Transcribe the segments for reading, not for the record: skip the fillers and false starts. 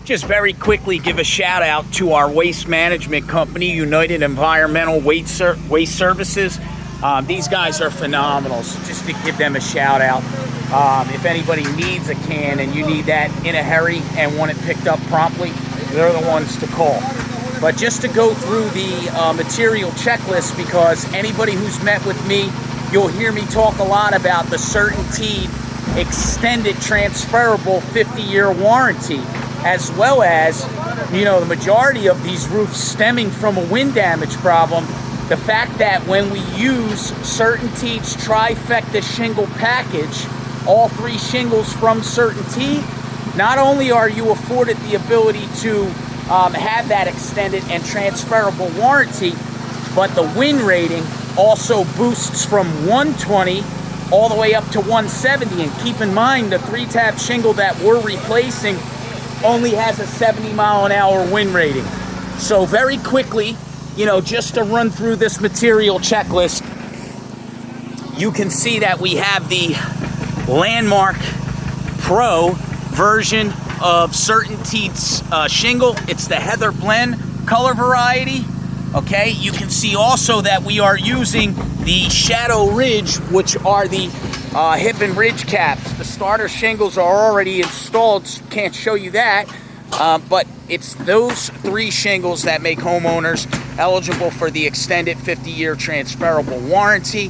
Just very quickly give a shout out to our waste management company, United Environmental Waste Services. These guys are phenomenal, so just to give them a shout out. If anybody needs a can and you need that in a hurry and want it picked up promptly, they're the ones to call. But just to go through the material checklist, because anybody who's met with me, you'll hear me talk a lot about the CertainTeed extended transferable 50-year warranty, as well as, the majority of these roofs stemming from a wind damage problem. The fact that when we use CertainTeed's trifecta shingle package, all 3 shingles from CertainTeed, not only are you afforded the ability to have that extended and transferable warranty, but the wind rating also boosts from 120 all the way up to 170. And keep in mind, the 3-tab shingle that we're replacing only has a 70-mile-an-hour wind rating. So very quickly, just to run through this material checklist, you can see that we have the Landmark Pro version of CertainTeed's shingle. It's the Heather Blend color variety. Okay, you can see also that we are using the Shadow Ridge, which are the hip and ridge caps. The starter shingles are already installed, so can't show you that. But it's those 3 shingles that make homeowners eligible for the extended 50-year transferable warranty.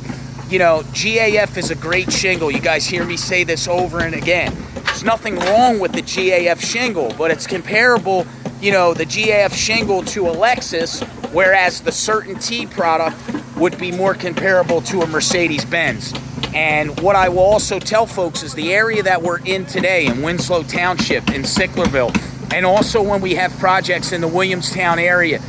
GAF is a great shingle. You guys hear me say this over and again. There's nothing wrong with the GAF shingle, but it's comparable, the GAF shingle to a Lexus, whereas the CertainTeed product would be more comparable to a Mercedes-Benz. And what I will also tell folks is the area that we're in today in Winslow Township, in Sicklerville, and also when we have projects in the Williamstown area,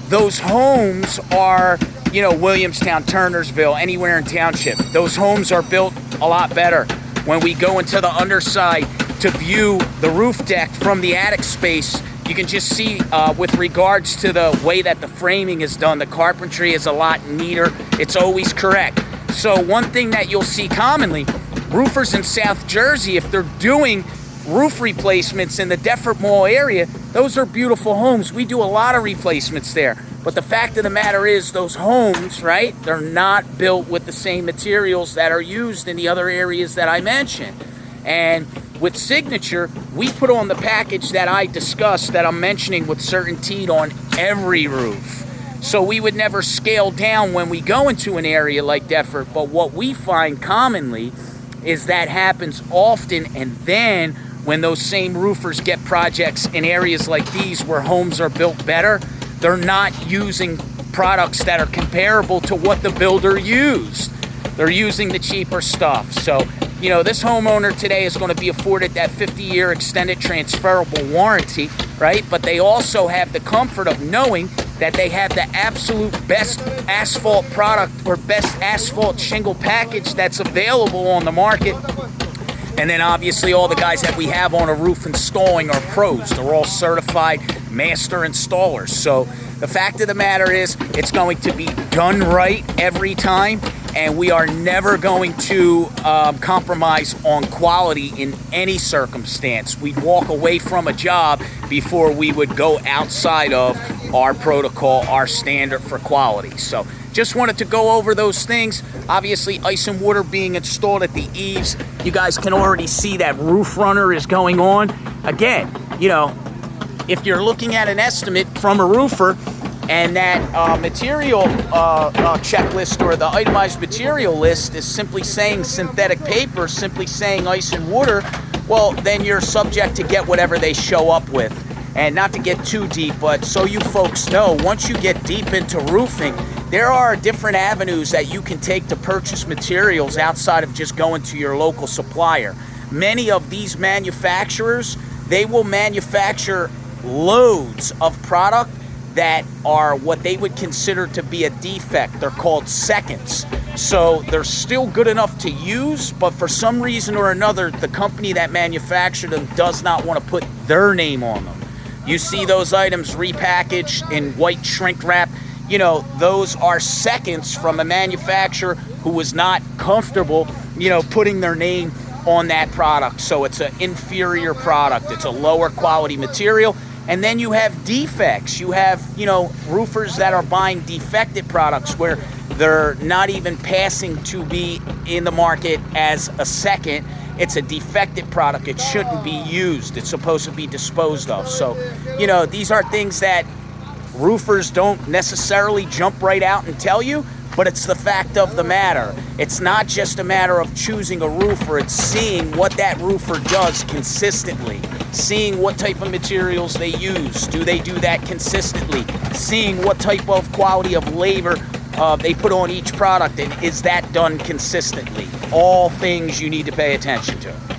those homes are, Williamstown, Turnersville, anywhere in township. Those homes are built a lot better. When we go into the underside to view the roof deck from the attic space, you can just see with regards to the way that the framing is done, the carpentry is a lot neater. It's always correct. So one thing that you'll see commonly, roofers in South Jersey, if they're doing roof replacements in the Deffert Mall area, those are beautiful homes. We do a lot of replacements there. But the fact of the matter is, those homes, right, they're not built with the same materials that are used in the other areas that I mentioned. And with Signature, we put on the package that I discussed, that I'm mentioning with CertainTeed, on every roof. So we would never scale down when we go into an area like Deffert. But what we find commonly is that happens often, and then when those same roofers get projects in areas like these where homes are built better, they're not using products that are comparable to what the builder used. They're using the cheaper stuff. So, this homeowner today is going to be afforded that 50-year extended transferable warranty, right? But they also have the comfort of knowing that they have the absolute best asphalt product or best asphalt shingle package that's available on the market. And then obviously all the guys that we have on a roof installing are pros. They're all certified master installers. So the fact of the matter is, it's going to be done right every time, and we are never going to compromise on quality in any circumstance. We'd walk away from a job before we would go outside of our protocol, our standard for quality. So just wanted to go over those things. Obviously, ice and water being installed at the eaves. You guys can already see that roof runner is going on. Again, if you're looking at an estimate from a roofer, and that material checklist or the itemized material list is simply saying synthetic paper, simply saying ice and water, well, then you're subject to get whatever they show up with. And not to get too deep, but so you folks know, once you get deep into roofing, there are different avenues that you can take to purchase materials outside of just going to your local supplier. Many of these manufacturers, they will manufacture loads of product that are what they would consider to be a defect. They're called seconds. So they're still good enough to use, but for some reason or another, the company that manufactured them does not want to put their name on them. You see those items repackaged in white shrink wrap. Those are seconds from a manufacturer who was not comfortable, putting their name on that product. So it's an inferior product. It's a lower quality material. And then you have defects. You have, roofers that are buying defective products where they're not even passing to be in the market as a second. It's a defective product. It shouldn't be used. It's supposed to be disposed of. So, these are things that roofers don't necessarily jump right out and tell you, but it's the fact of the matter. It's not just a matter of choosing a roofer. It's seeing what that roofer does consistently, seeing what type of materials they use. Do they do that consistently? Seeing what type of quality of labor they put on each product, and is that done consistently? All things you need to pay attention to.